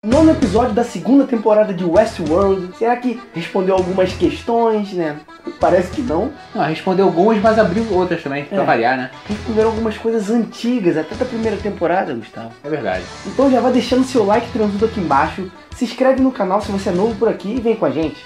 Nono episódio da segunda temporada de Westworld. Será que respondeu algumas questões, né? Parece que não. Não, respondeu algumas, mas abriu outras também, pra variar, né? Responderam algumas coisas antigas, até da primeira temporada, Gustavo. É verdade. Então já vai deixando seu like transudo aqui embaixo, se inscreve no canal se você é novo por aqui e vem com a gente.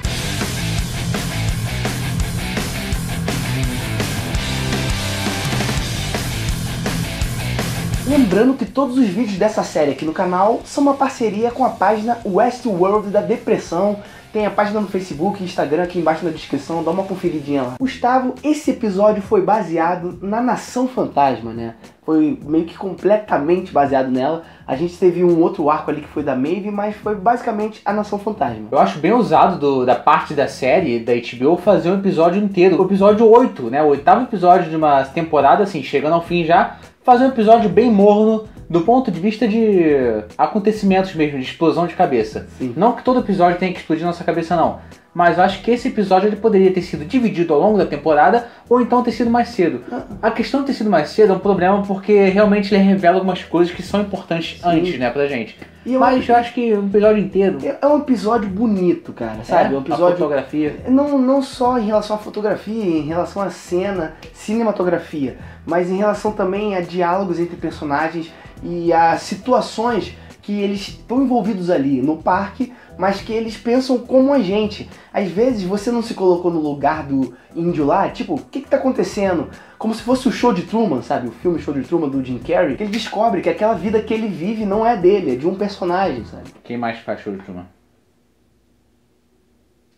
Lembrando que todos os vídeos dessa série aqui no canal são uma parceria com a página Westworld da Depressão. Tem a página no Facebook e Instagram aqui embaixo na descrição, dá uma conferidinha lá. Gustavo, esse episódio foi baseado na Nação Fantasma, né? Foi meio que completamente baseado nela. A gente teve um outro arco ali que foi da Maeve, mas foi basicamente a Nação Fantasma. Eu acho bem ousado da parte da série, da HBO, fazer um episódio inteiro. O episódio 8, né? O oitavo episódio de uma temporada, assim, chegando ao fim já. Fazer um episódio bem morno do ponto de vista de acontecimentos mesmo, de explosão de cabeça. Sim. Não que todo episódio tenha que explodir nossa cabeça, não. Mas eu acho que esse episódio ele poderia ter sido dividido ao longo da temporada ou então ter sido mais cedo. A questão de ter sido mais cedo é um problema porque realmente ele revela algumas coisas que são importantes antes, né, pra gente. Mas eu acho que o episódio inteiro... É um episódio bonito, cara, sabe? É um episódio... A fotografia. Não só em relação à fotografia, em relação à cena, cinematografia, mas em relação também a diálogos entre personagens e a situações que eles estão envolvidos ali no parque, mas que eles pensam como a gente. Às vezes você não se colocou no lugar do índio lá, tipo, o que tá acontecendo? Como se fosse o Show de Truman, sabe? O filme Show de Truman do Jim Carrey, que ele descobre que aquela vida que ele vive não é dele, é de um personagem, sabe? Quem mais faz Show de Truman?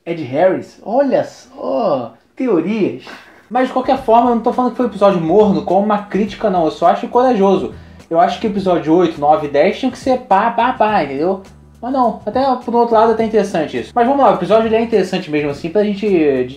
Ed Harris? Olha só, teorias. Mas de qualquer forma, eu não tô falando que foi um episódio morno como uma crítica, não. Eu só acho corajoso. Eu acho que episódio 8, 9 e 10 tinham que ser pá, entendeu? Mas não, até por outro lado é até interessante isso. Mas vamos lá, o episódio ele é interessante mesmo assim pra gente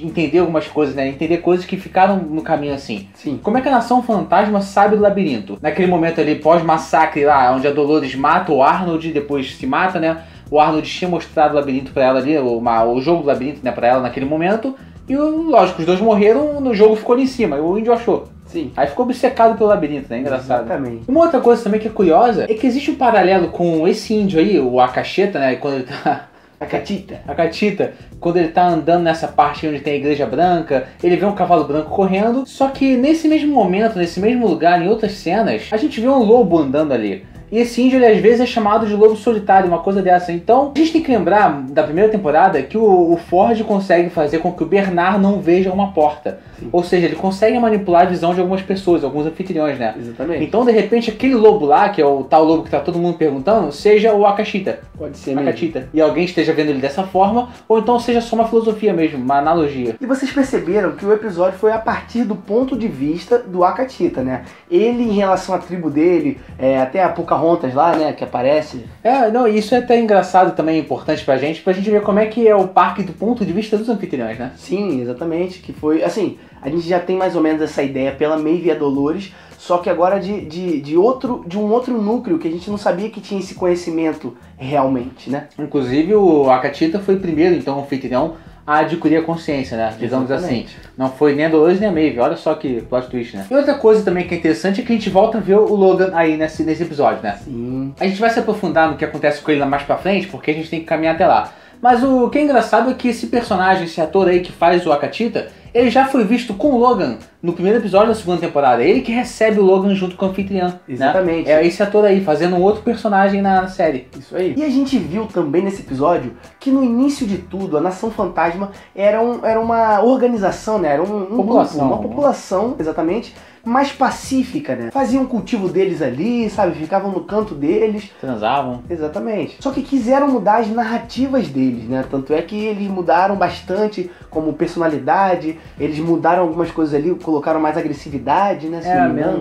entender algumas coisas, né? Entender coisas que ficaram no caminho assim. Sim. Como é que a Nação Fantasma sabe do labirinto? Naquele momento ali, pós-massacre lá, onde a Dolores mata o Arnold e depois se mata, né? O Arnold tinha mostrado o labirinto pra ela ali, o jogo do labirinto, né, pra ela naquele momento. E lógico, os dois morreram, no jogo ficou ali em cima, e o índio achou. Sim. Aí ficou obcecado pelo labirinto, né? Engraçado. Exatamente. Uma outra coisa também que é curiosa é que existe um paralelo com esse índio aí, o Akasheta, né? Quando ele tá... Akatita, quando ele tá andando nessa parte onde tem a igreja branca, ele vê um cavalo branco correndo. Só que nesse mesmo momento, nesse mesmo lugar, em outras cenas, a gente vê um lobo andando ali. E esse índio, ele às vezes é chamado de lobo solitário, uma coisa dessa. Então, a gente tem que lembrar da primeira temporada que o Ford consegue fazer com que o Bernard não veja uma porta. Sim. Ou seja, ele consegue manipular a visão de algumas pessoas, alguns anfitriões, né? Exatamente. Então, de repente, aquele lobo lá, que é o tal lobo que tá todo mundo perguntando, seja o Akashita. Pode ser mesmo. Akatita. E alguém esteja vendo ele dessa forma, ou então seja só uma filosofia mesmo, uma analogia. E vocês perceberam que o episódio foi a partir do ponto de vista do Akatita, né? Ele em relação à tribo dele, até a Pocahontas lá, né, que aparece. Não, isso é até engraçado também, importante pra gente ver como é que é o parque do ponto de vista dos anfitriões, né? Sim, exatamente, que foi, assim, a gente já tem mais ou menos essa ideia pela Maeve e a Dolores, só que agora de um outro núcleo que a gente não sabia que tinha esse conhecimento realmente, né? Inclusive o Akatita foi o primeiro, então, anfitrião a adquirir a consciência, né? Digamos assim. Não foi nem a Dolores nem a Maeve, olha só que plot twist, né? E outra coisa também que é interessante é que a gente volta a ver o Logan aí nesse episódio, né? Sim. A gente vai se aprofundar no que acontece com ele lá mais pra frente, porque a gente tem que caminhar até lá. Mas o que é engraçado é que esse personagem, esse ator aí que faz o Akatita, ele já foi visto com o Logan no primeiro episódio da segunda temporada. Ele que recebe o Logan junto com o anfitriã. Exatamente. Né? É esse ator aí, fazendo um outro personagem na série. Isso aí. E a gente viu também nesse episódio que no início de tudo, a Nação Fantasma era uma organização, né? Era população, grupo, uma população, exatamente, mais pacífica, né? Faziam o cultivo deles ali, sabe? Ficavam no canto deles. Transavam. Exatamente. Só que quiseram mudar as narrativas deles, né? Tanto é que eles mudaram bastante como personalidade, eles mudaram algumas coisas ali, colocaram mais agressividade, né?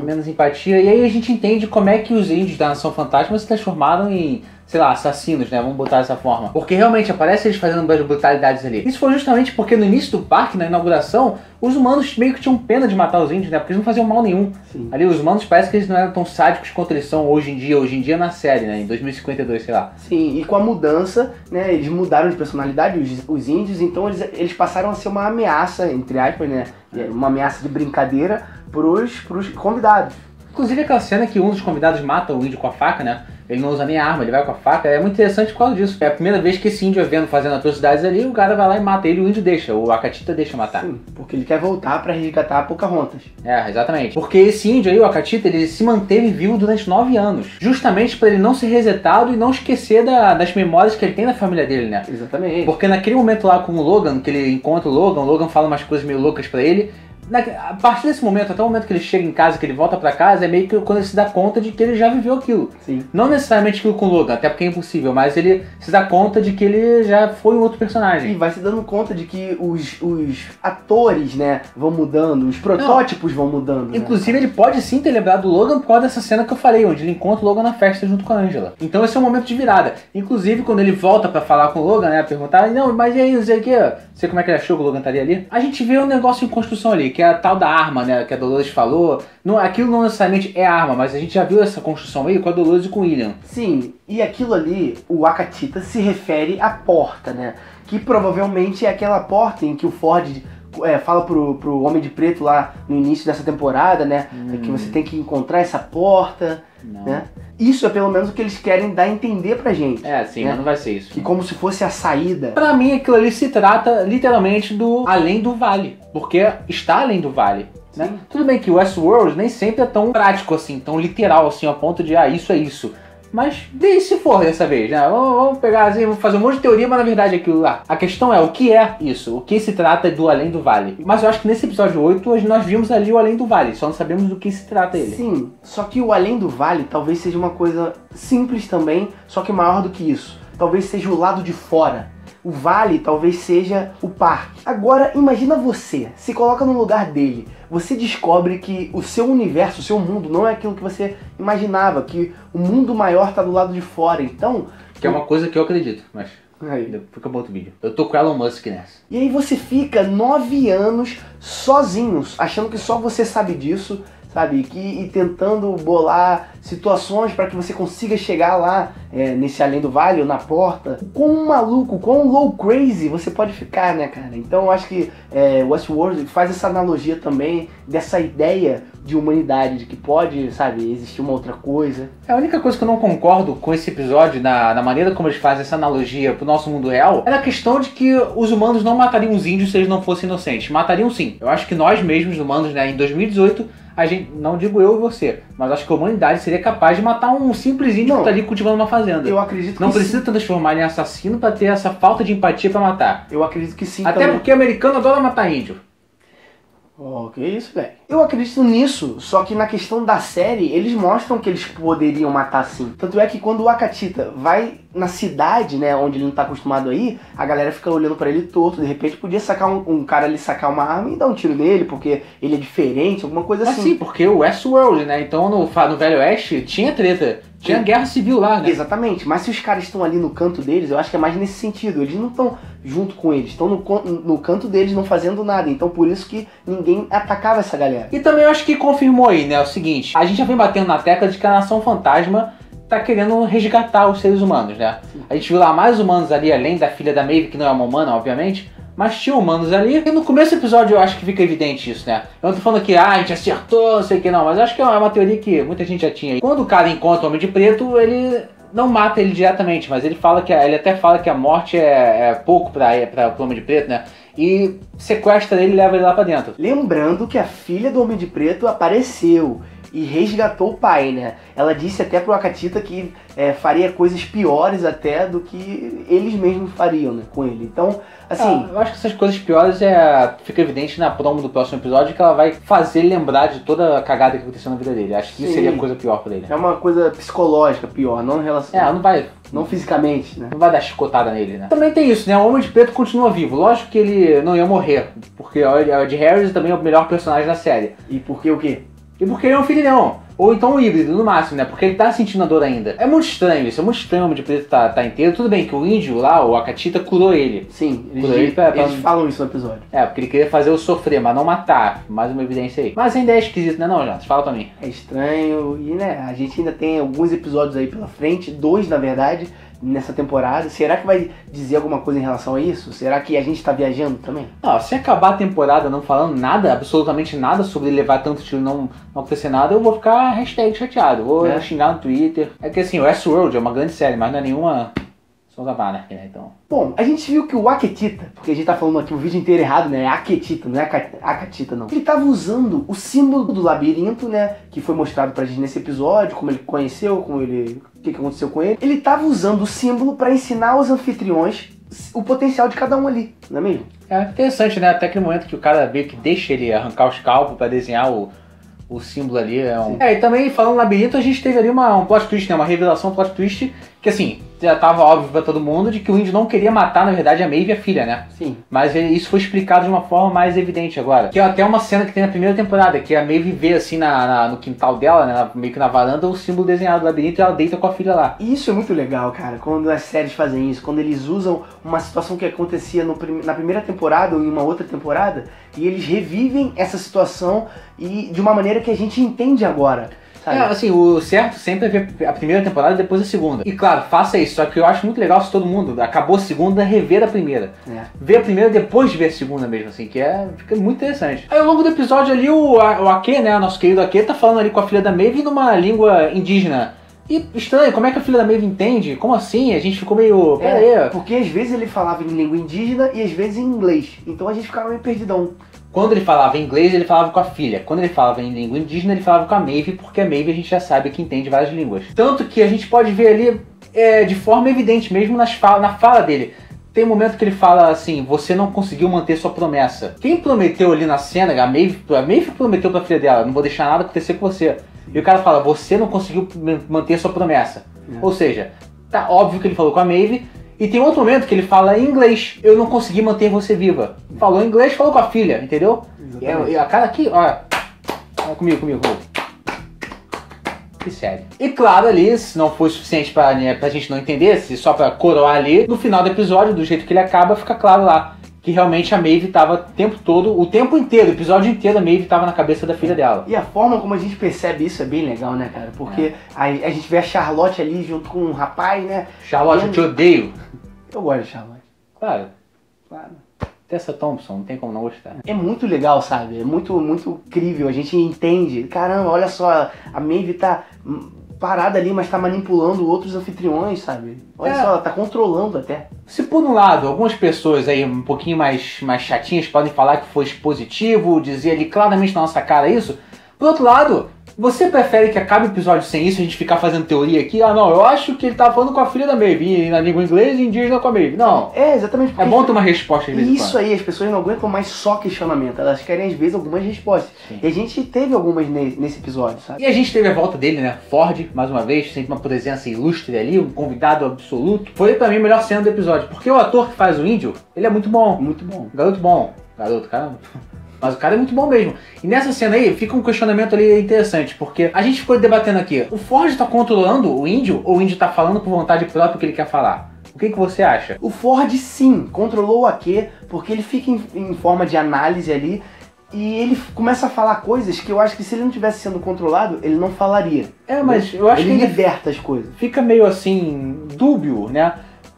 Menos empatia. E aí a gente entende como é que os índios da Nação Fantasma se transformaram em, sei lá, assassinos, né? Vamos botar dessa forma. Porque realmente aparece eles fazendo umas brutalidades ali. Isso foi justamente porque no início do parque, na inauguração, os humanos meio que tinham pena de matar os índios, né? Porque eles não faziam mal nenhum. Sim. Ali os humanos parece que eles não eram tão sádicos quanto eles são hoje em dia na série, né? Em 2052, sei lá. Sim, e com a mudança, né? Eles mudaram de personalidade, os índios, então eles passaram a ser uma ameaça, entre aspas, né? Uma ameaça de brincadeira pros convidados. Inclusive aquela cena que um dos convidados mata o índio com a faca, né? ele não usa nem arma, ele vai com a faca. É muito interessante por causa disso. É a primeira vez que esse índio é vendo fazendo atrocidades ali, o cara vai lá e mata ele, o índio deixa, o Akatita deixa matar. Sim, porque ele quer voltar pra resgatar a Pocahontas. É, exatamente. Porque esse índio aí, o Akatita, ele se manteve vivo durante 9 anos. Justamente pra ele não ser resetado e não esquecer das memórias que ele tem da família dele, né? Exatamente. Porque naquele momento lá com o Logan, que ele encontra o Logan fala umas coisas meio loucas pra ele. A partir desse momento, até o momento que ele chega em casa, que ele volta pra casa, é meio que quando ele se dá conta de que ele já viveu aquilo. Sim. Não necessariamente aquilo com o Logan, até porque é impossível, mas ele se dá conta de que ele já foi um outro personagem. E vai se dando conta de que os atores, né, vão mudando, os protótipos vão mudando. Inclusive, ele pode sim ter lembrado do Logan por causa dessa cena que eu falei, onde ele encontra o Logan na festa junto com a Angela. Então esse é um momento de virada. Inclusive, quando ele volta pra falar com o Logan, né, perguntar, não, mas e aí, não sei o que, sei como é que ele achou que o Logan estaria ali. A gente vê um negócio em construção ali, que é a tal da arma, né, que a Dolores falou. Não, aquilo não necessariamente é arma, mas a gente já viu essa construção aí com a Dolores e com o William. Sim, e aquilo ali, o Akatita se refere à porta, né? Que provavelmente é aquela porta em que o Ford fala pro Homem de Preto lá no início dessa temporada, né? Que você tem que encontrar essa porta, né? Isso é pelo menos o que eles querem dar a entender pra gente. É, sim, né? mas não vai ser isso. Que como se fosse a saída. Pra mim, aquilo ali se trata literalmente do além do vale. Porque está além do vale. Né? Tudo bem que o Westworld nem sempre é tão prático assim, tão literal assim, a ponto de, isso é isso. Mas deixe se for dessa vez, né? Vamos pegar assim, vamos fazer um monte de teoria, mas na verdade é aquilo lá. A questão é, o que é isso? O que se trata do Além do Vale? Mas eu acho que nesse episódio 8 nós vimos ali o Além do Vale, só não sabemos do que se trata ele. Sim, só que o Além do Vale talvez seja uma coisa simples também, só que maior do que isso. Talvez seja o lado de fora. O vale talvez seja o parque. Agora, imagina você, se coloca no lugar dele. Você descobre que o seu universo, o seu mundo, não é aquilo que você imaginava. Que o mundo maior está do lado de fora. Então... Que é uma coisa que eu acredito, mas... Aí. Fica bom outro vídeo. Eu tô com o Elon Musk nessa. E aí você fica 9 anos sozinhos, achando que só você sabe disso, sabe? E tentando bolar situações para que você consiga chegar lá, nesse Além do Vale ou na porta. Quão maluco, quão low crazy você pode ficar, né, cara? Então eu acho que Westworld faz essa analogia também dessa ideia de humanidade, de que pode, sabe, existir uma outra coisa. A única coisa que eu não concordo com esse episódio, na maneira como eles fazem essa analogia pro nosso mundo real, é a questão de que os humanos não matariam os índios se eles não fossem inocentes. Matariam sim. Eu acho que nós mesmos, humanos, né, em 2018, a gente, não digo eu e você, mas acho que a humanidade seria capaz de matar um simples índio que tá ali cultivando uma fazenda. Eu acredito que não precisa transformar ele em assassino pra ter essa falta de empatia pra matar. Eu acredito que sim. Até também. porque o americano adora matar índio. Oh, que isso, velho? Eu acredito nisso, só que na questão da série, eles mostram que eles poderiam matar sim. Tanto é que quando o Akatita vai na cidade, né, onde ele não tá acostumado a ir, a galera fica olhando pra ele torto. De repente podia sacar um cara ali, sacar uma arma e dar um tiro nele, porque ele é diferente, alguma coisa assim. Sim, porque o Westworld, né, então no Velho Oeste tinha treta. Tinha guerra civil lá, né? Exatamente, mas se os caras estão ali no canto deles, eu acho que é mais nesse sentido. Eles não estão junto com eles, estão no canto deles, não fazendo nada. Então por isso que ninguém atacava essa galera. E também eu acho que confirmou aí, né, o seguinte. A gente já vem batendo na tecla de que a Nação Fantasma tá querendo resgatar os seres humanos, né? A gente viu lá mais humanos ali, além da filha da Maeve, que não é uma humana, obviamente. Mas tinha humanos ali, e no começo do episódio eu acho que fica evidente isso, né? Eu não tô falando que, a gente acertou, não sei o que não, mas eu acho que é uma teoria que muita gente já tinha aí. Quando o cara encontra o Homem de Preto, ele não mata ele diretamente, mas ele fala que ele até fala que a morte é pouco pra Homem de Preto, né? E sequestra ele e leva ele lá pra dentro. Lembrando que a filha do Homem de Preto apareceu e resgatou o pai, né? Ela disse até pro Akatita que faria coisas piores até do que eles mesmos fariam, né, com ele. Então, assim... eu acho que essas coisas piores fica evidente na promo do próximo episódio, que ela vai fazer ele lembrar de toda a cagada que aconteceu na vida dele. Acho que isso seria coisa pior pra ele. É uma coisa psicológica pior, não em relação... não vai... Não fisicamente, né? Não vai dar chicotada nele, né? Também tem isso, né? O Homem de Preto continua vivo. Lógico que ele não ia morrer, porque o Ed Harris também é o melhor personagem da série. E por que o quê? E porque ele é um filhão. Ou então um híbrido, no máximo, né? Porque ele tá sentindo a dor ainda. É muito estranho isso. É muito estranho o Homem de Preto tá inteiro. Tudo bem que o índio lá, o Akatita, curou ele. Sim, eles falam isso no episódio. Porque ele queria fazer o sofrer, mas não matar. Mais uma evidência aí. Mas ainda é esquisito, né não, Jonas? Fala pra mim. É estranho. E, né, a gente ainda tem alguns episódios aí pela frente. 2, na verdade, nessa temporada. Será que vai dizer alguma coisa em relação a isso? Será que a gente tá viajando também? Não, se acabar a temporada não falando nada, absolutamente nada sobre ele levar tanto tiro e não acontecer nada, eu vou ficar hashtag chateado, vou xingar no Twitter. É que assim, o Westworld é uma grande série, mas não é nenhuma Sons of Anarchy, né, então... Bom, a gente viu que o Aketita, porque a gente tá falando aqui o vídeo inteiro errado, né, é Aketita, não é Akatita não. Ele tava usando o símbolo do labirinto, né, que foi mostrado pra gente nesse episódio, como ele conheceu, o que aconteceu com ele. Ele tava usando o símbolo pra ensinar os anfitriões o potencial de cada um ali, não é mesmo? É interessante, né, até aquele momento que o cara meio que deixa ele arrancar os calvos pra desenhar o símbolo ali. E também falando labirinto, a gente teve ali um plot twist, né, uma revelação, um plot twist, que assim, já tava óbvio pra todo mundo de que o índio não queria matar, na verdade, a Maeve e a filha, né? Sim. Mas isso foi explicado de uma forma mais evidente agora. Que é até uma cena que tem na primeira temporada, que a Maeve vê assim no quintal dela, né, meio que na varanda, o símbolo desenhado do labirinto e ela deita com a filha lá. E isso é muito legal, cara, quando as séries fazem isso, quando eles usam uma situação que acontecia na primeira temporada ou em uma outra temporada, e eles revivem essa situação e de uma maneira que a gente entende agora. Assim, o certo sempre é ver a primeira temporada e depois a segunda. E claro, faça isso, só que eu acho muito legal se todo mundo acabou a segunda, rever a primeira. Ver a primeira depois de ver a segunda mesmo, assim, que fica muito interessante. Aí ao longo do episódio ali, o Ake, né, nosso querido Ake, tá falando ali com a filha da Maeve numa língua indígena. E estranho, como é que a filha da Maeve entende? Como assim? A gente ficou meio... Porque às vezes ele falava em língua indígena e às vezes em inglês. Então a gente ficava meio perdidão. Quando ele falava em inglês, ele falava com a filha. Quando ele falava em língua indígena, ele falava com a Maeve, porque a Maeve a gente já sabe que entende várias línguas. Tanto que a gente pode ver ali de forma evidente, mesmo na fala dele. Tem um momento que ele fala assim, você não conseguiu manter sua promessa. Quem prometeu ali na cena, a Maeve prometeu pra filha dela, não vou deixar nada acontecer com você. E o cara fala, você não conseguiu manter sua promessa. Ou seja, tá óbvio que ele falou com a Maeve. E tem outro momento que ele fala em inglês, eu não consegui manter você viva. Falou em inglês, falou com a filha, entendeu? E a cara aqui, olha comigo. Que sério. E claro ali, se não foi suficiente pra gente não entender, se só pra coroar ali, no final do episódio, do jeito que ele acaba, fica claro lá que realmente a Maeve tava o tempo inteiro, o episódio inteiro a Maeve tava na cabeça da filha dela. E a forma como a gente percebe isso é bem legal, né, cara? Porque a gente vê a Charlotte ali junto com um rapaz, né? Charlotte, eu te odeio. Eu gosto de Charlotte. Claro. Tessa Thompson, não tem como não gostar. É muito legal, sabe? É muito incrível, a gente entende. Caramba, olha só, a Maeve tá parada ali, mas tá manipulando outros anfitriões, sabe? Olha só, ela tá controlando até. Se por um lado, algumas pessoas aí um pouquinho mais chatinhas podem falar que foi expositivo, dizer ali claramente na nossa cara isso, por outro lado, você prefere que acabe o episódio sem isso, a gente ficar fazendo teoria aqui? Ah, não, eu acho que ele tava falando com a filha da Maeve, na língua inglesa e indígena com a Maeve. Não. Exatamente. É bom ter uma resposta às vezes. Isso aí, as pessoas não aguentam mais só questionamento, elas querem às vezes algumas respostas. Sim. E a gente teve algumas nesse episódio, sabe? E a gente teve a volta dele, né? Ford, mais uma vez, sempre uma presença ilustre ali, um convidado absoluto. Foi pra mim a melhor cena do episódio, porque o ator que faz o índio, ele é muito bom. Muito bom. Garoto bom. Garoto, caramba. Mas o cara é muito bom mesmo. E nessa cena aí, fica um questionamento ali interessante, porque a gente ficou debatendo aqui, o Ford tá controlando o índio, ou o índio tá falando por vontade própria o que ele quer falar? O que você acha? O Ford, sim, controlou o Ake, porque ele fica em forma de análise ali, e ele começa a falar coisas que eu acho que se ele não tivesse sendo controlado, ele não falaria. Mas eu acho que ele liberta as coisas. Fica meio assim, dúbio, né?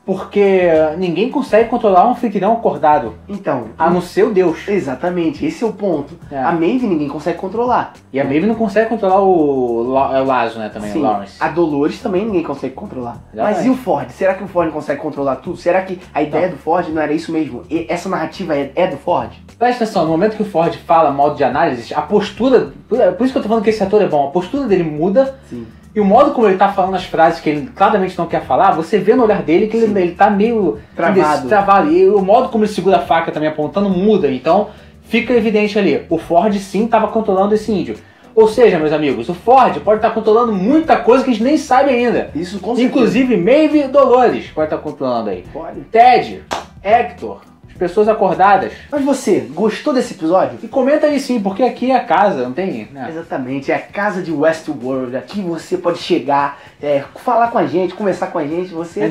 Porque ninguém consegue controlar um anfitrião acordado. Então, a não ser o Deus. Exatamente, esse é o ponto. A Maeve ninguém consegue controlar. E a Maeve não consegue controlar o Lazo, né, também, sim, o Lawrence. A Dolores também ninguém consegue controlar. Mas e o Ford? Será que o Ford consegue controlar tudo? Será que a ideia do Ford não era isso mesmo? E essa narrativa é do Ford? Presta atenção, no momento que o Ford fala modo de análise, a postura, por isso que eu tô falando que esse ator é bom, a postura dele muda. Sim. E o modo como ele tá falando as frases que ele claramente não quer falar, você vê no olhar dele que ele tá meio travado. E o modo como ele segura a faca também apontando muda. Então fica evidente ali, o Ford sim estava controlando esse índio. Ou seja, meus amigos, o Ford pode estar controlando muita coisa que a gente nem sabe ainda. Isso com certeza. Inclusive Maeve e Dolores pode estar controlando aí. Pode. Ted, Hector, As pessoas acordadas. Mas você, gostou desse episódio? E comenta aí sim, porque aqui é a casa, não tem, né? Exatamente, é a casa de Westworld. Aqui você pode chegar, falar com a gente, conversar com a gente. Você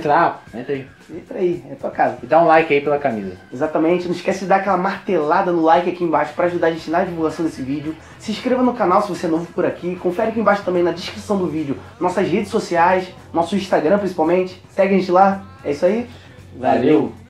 entra aí. Entra aí, é tua casa. E dá um like aí pela camisa. Exatamente, não esquece de dar aquela martelada no like aqui embaixo para ajudar a gente na divulgação desse vídeo. Se inscreva no canal se você é novo por aqui. Confere aqui embaixo também na descrição do vídeo nossas redes sociais, nosso Instagram principalmente. Segue a gente lá. É isso aí. Valeu.